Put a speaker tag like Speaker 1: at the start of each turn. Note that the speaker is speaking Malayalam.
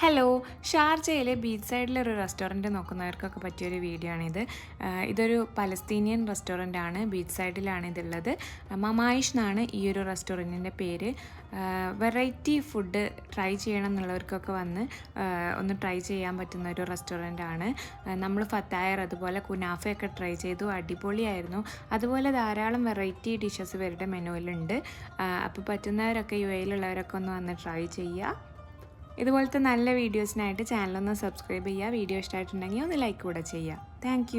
Speaker 1: ഹലോ, ഷാർജയിലെ ബീച്ച് സൈഡിലൊരു റെസ്റ്റോറൻറ്റ് നോക്കുന്നവർക്കൊക്കെ പറ്റിയൊരു വീഡിയോ ആണിത്. ഇതൊരു പലസ്തീനിയൻ റെസ്റ്റോറൻ്റ് ആണ്. ബീച്ച് സൈഡിലാണ് ഇതുള്ളത്. മമായിഷ് എന്നാണ് ഈ ഒരു റെസ്റ്റോറൻറ്റിൻ്റെ പേര്. വെറൈറ്റി ഫുഡ് ട്രൈ ചെയ്യണം എന്നുള്ളവർക്കൊക്കെ വന്ന് ഒന്ന് ട്രൈ ചെയ്യാൻ പറ്റുന്ന ഒരു റെസ്റ്റോറൻ്റ് ആണ്. നമ്മൾ ഫത്തായർ അതുപോലെ കുനാഫയൊക്കെ ട്രൈ ചെയ്തു, അടിപൊളിയായിരുന്നു. അതുപോലെ ധാരാളം വെറൈറ്റി ഡിഷസ് ഇവരുടെ മെനുവിലുണ്ട്. അപ്പോൾ പറ്റുന്നവരൊക്കെ UAE-ലുള്ളവരൊക്കെ ഒന്ന് വന്ന് ട്രൈ ചെയ്യുക. ഇതുപോലത്തെ നല്ല വീഡിയോസിനായിട്ട് ചാനലൊന്ന് സബ്സ്ക്രൈബ് ചെയ്യുക. വീഡിയോ ഇഷ്ടമായിട്ടുണ്ടെങ്കിൽ ഒന്ന് ലൈക്ക് കൂടെ ചെയ്യുക. താങ്ക്